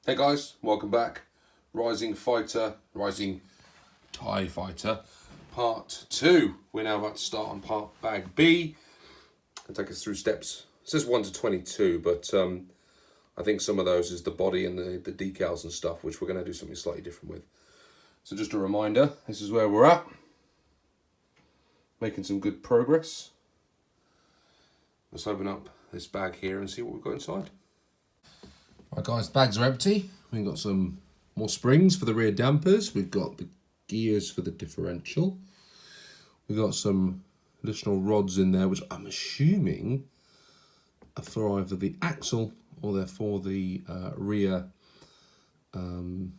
Hey guys, welcome back. Rising TIE Fighter, part 2. We're now about to start on part bag B and take us through steps. It says 1 to 22, but I think some of those is the body and the decals and stuff, which we're going to do something slightly different with. So just a reminder, this is where we're at. Making some good progress. Let's open up this bag here and see what we've got inside. Right guys, bags are empty. We've got some more springs for the rear dampers. We've got the gears for the differential. We've got some additional rods in there, which I'm assuming are for either the axle or they're for the rear. No,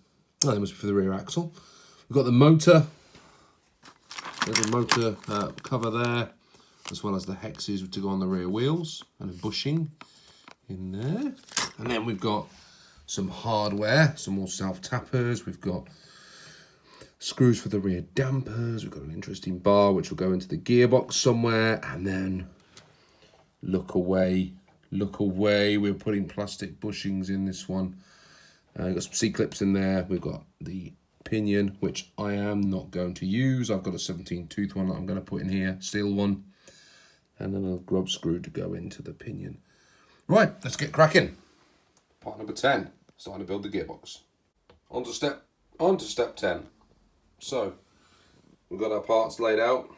they must be for the rear axle. We've got the motor, little motor cover there, as well as the hexes to go on the rear wheels and a bushing in there. And then we've got some hardware, some more self-tappers. We've got screws for the rear dampers. We've got an interesting bar which will go into the gearbox somewhere. And then look away. We're putting plastic bushings in this one. We've got some C-clips in there. We've got the pinion, which I am not going to use. I've got a 17 tooth one that I'm going to put in here, steel one. And then a grub screw to go into the pinion. Right, let's get cracking. Part number 10, starting to build the gearbox. On to step 10. So, we've got our parts laid out,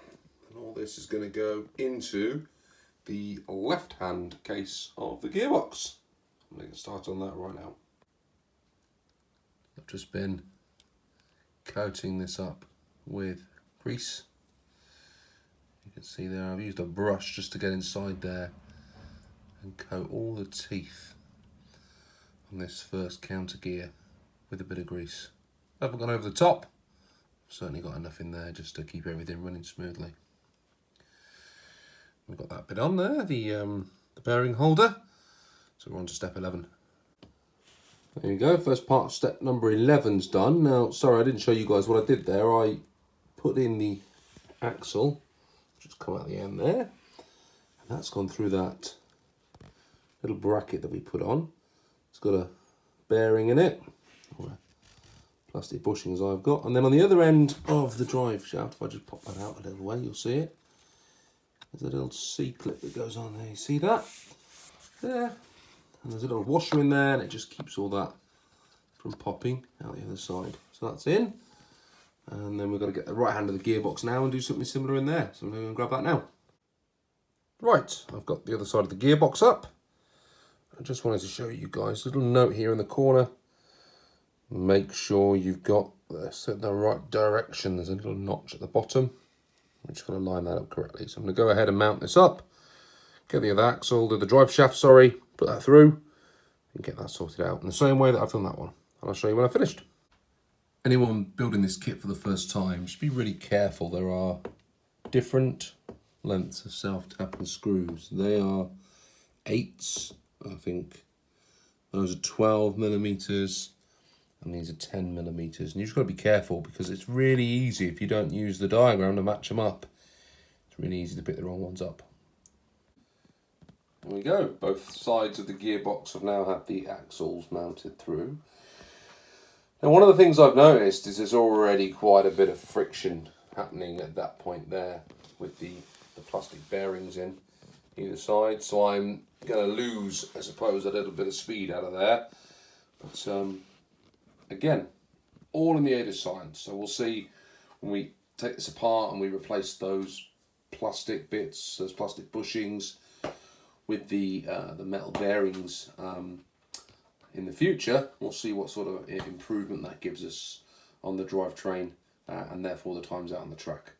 and all this is going to go into the left-hand case of the gearbox. I'm going to get started on that right now. I've just been coating this up with grease. You can see there I've used a brush just to get inside there and coat all the teeth on this first counter gear with a bit of grease. I haven't gone over the top. I've certainly got enough in there just to keep everything running smoothly. We've got that bit on there, the bearing holder. So we're on to step 11. There you go, first part of step number 11's done. Now, sorry I didn't show you guys what I did there. I put in the axle, just come out the end there, and that's gone through that little bracket that we put on. It's got a bearing in it, or plastic bushings I've got, and then on the other end of the drive shaft, if I just pop that out a little way, you'll see it. There's a little C-clip that goes on there. You see that? There. And there's a little washer in there, and it just keeps all that from popping out the other side. So that's in. And then we've got to get the right hand of the gearbox now and do something similar in there. So I'm going to grab that now. Right, I've got the other side of the gearbox up. I just wanted to show you guys a little note here in the corner. Make sure you've got this in the right direction. There's a little notch at the bottom. I'm just going to line that up correctly. So I'm going to go ahead and mount this up. Get the other axle, the drive shaft, sorry, put that through and get that sorted out in the same way that I've done that one. And I'll show you when I've finished. Anyone building this kit for the first time should be really careful. There are different lengths of self-tapping screws. They are 8s, I think. Those are 12 millimeters and these are 10 millimeters. And you've just got to be careful because it's really easy if you don't use the diagram to match them up. It's really easy to pick the wrong ones up. There we go. Both sides of the gearbox have now had the axles mounted through. Now, one of the things I've noticed is there's already quite a bit of friction happening at that point there with the plastic bearings in either side. So I'm going to lose, I suppose, a little bit of speed out of there. But again, all in the aid of science. So we'll see when we take this apart and we replace those plastic bits, those plastic bushings, with the metal bearings in the future. We'll see what sort of improvement that gives us on the drivetrain and therefore the times out on the track.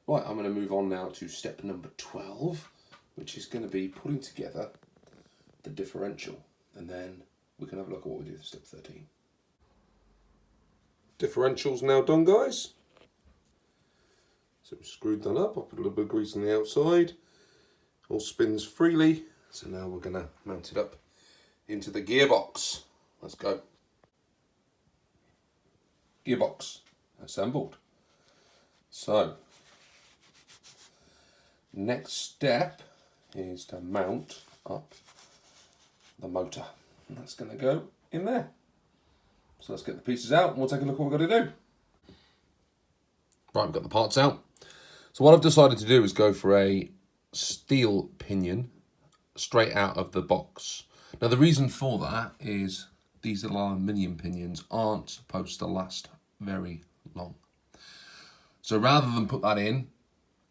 Right, I'm going to move on now to step number 12, which is going to be putting together the differential, and then we can have a look at what we do for step 13. Differential's now done, guys. So we've screwed that up. I'll put a little bit of grease on the outside. All spins freely. So now we're going to mount it up into the gearbox. Let's go. Gearbox assembled. So next step is to mount up the motor. And that's going to go in there. So let's get the pieces out and we'll take a look at what we're going to do. Right, we've got the parts out. So what I've decided to do is go for a steel pinion straight out of the box. Now the reason for that is these little aluminium pinions aren't supposed to last very long. So rather than put that in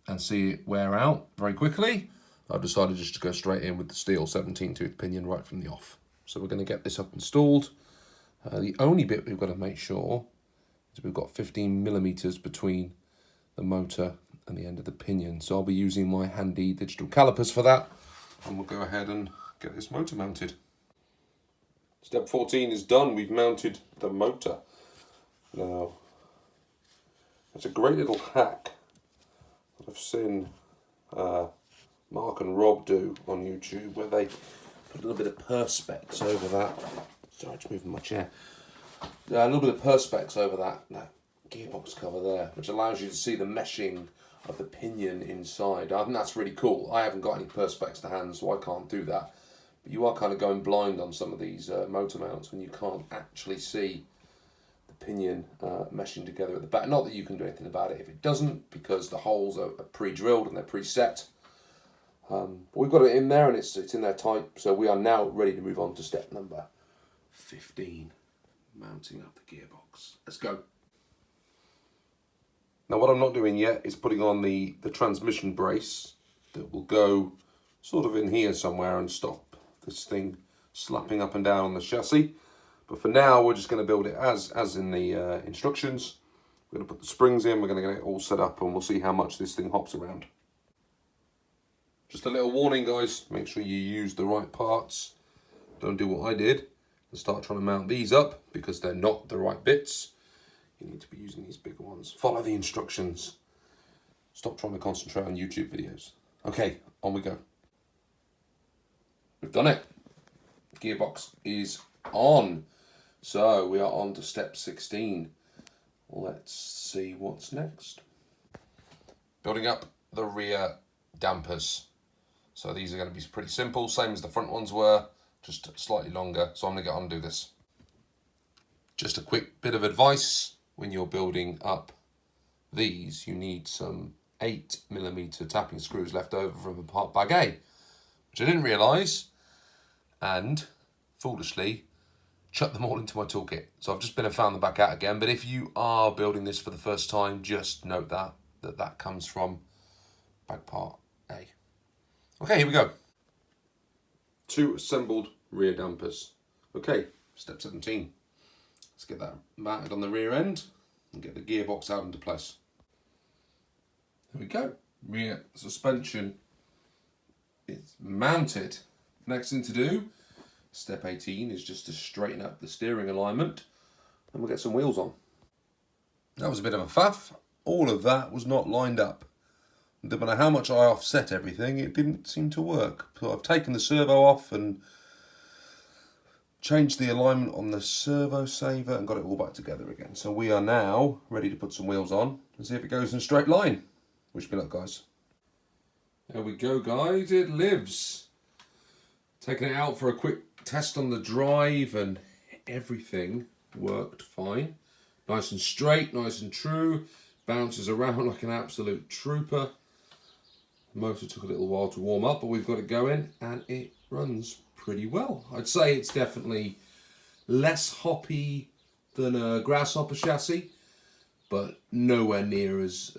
and see it wear out very quickly, I've decided just to go straight in with the steel 17-tooth pinion right from the off. So we're going to get this up installed. The only bit we've got to make sure is we've got 15mm between the motor and the end of the pinion. So I'll be using my handy digital calipers for that, and we'll go ahead and get this motor mounted. Step 14 is done. We've mounted the motor. Now, it's a great little hack that I've seen Mark and Rob do on YouTube, where they put a little bit of perspex over that. Sorry, just moving my chair. A little bit of perspex over that gearbox cover there, which allows you to see the meshing of the pinion inside. I think that's really cool. I haven't got any perspex to hand, so I can't do that. But you are kind of going blind on some of these motor mounts when you can't actually see the pinion meshing together at the back. Not that you can do anything about it if it doesn't, because the holes are pre-drilled and they're preset. But we've got it in there and it's in there tight, so we are now ready to move on to step number 15, mounting up the gearbox. Let's go. Now what I'm not doing yet is putting on the transmission brace that will go sort of in here somewhere and stop this thing slapping up and down on the chassis. But for now we're just going to build it as in the instructions. We're going to put the springs in, we're going to get it all set up, and we'll see how much this thing hops around. Just a little warning guys, make sure you use the right parts. Don't do what I did and start trying to mount these up because they're not the right bits. You need to be using these bigger ones. Follow the instructions. Stop trying to concentrate on YouTube videos. Okay, on we go. We've done it. Gearbox is on. So we are on to step 16. Let's see what's next. Building up the rear dampers. So these are going to be pretty simple, same as the front ones were, just slightly longer. So I'm going to get on and do this. Just a quick bit of advice. When you're building up these, you need some 8mm tapping screws left over from part bag A, which I didn't realise, and foolishly chucked them all into my toolkit. So I've just been and found them back out again. But if you are building this for the first time, just note that comes from bag part A. Okay, here we go. 2 assembled rear dampers. Okay, step 17. Let's get that mounted on the rear end and get the gearbox out into place. There we go. Rear suspension is mounted. Next thing to do, step 18, is just to straighten up the steering alignment and we'll get some wheels on. That was a bit of a faff. All of that was not lined up. No matter how much I offset everything, it didn't seem to work. So I've taken the servo off and changed the alignment on the servo saver and got it all back together again. So we are now ready to put some wheels on and see if it goes in a straight line. Wish me luck, guys. There we go, guys. It lives. Taking it out for a quick test on the drive and everything worked fine. Nice and straight, nice and true. Bounces around like an absolute trooper. The motor took a little while to warm up, but we've got it going and it runs pretty well. I'd say it's definitely less hoppy than a grasshopper chassis, but nowhere near as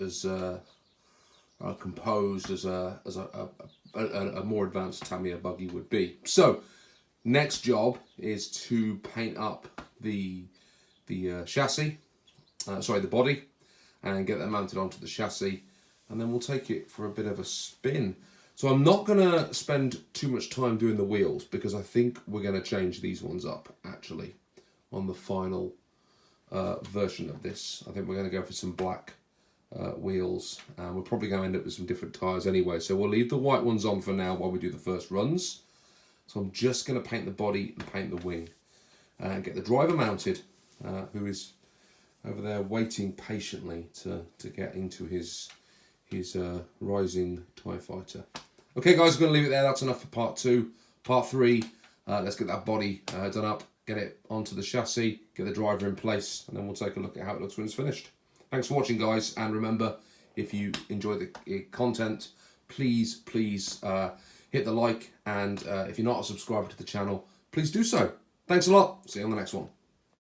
composed as a more advanced Tamiya buggy would be. So next job is to paint up the chassis, the body, and get that mounted onto the chassis, and then we'll take it for a bit of a spin. So I'm not going to spend too much time doing the wheels because I think we're going to change these ones up actually on the final version of this. I think we're going to go for some black wheels, and we're probably going to end up with some different tyres anyway. So we'll leave the white ones on for now while we do the first runs. So I'm just going to paint the body and paint the wing and get the driver mounted, who is over there waiting patiently to get into his rising TIE fighter. Okay guys, I'm going to leave it there. That's enough for part 2. Part 3, let's get that body done up get it onto the chassis, get the driver in place, and then we'll take a look at how it looks when it's finished. Thanks for watching, guys, and remember, if you enjoy the content, please hit the like, and if you're not a subscriber to the channel, please do so. Thanks a lot. See you on the next one.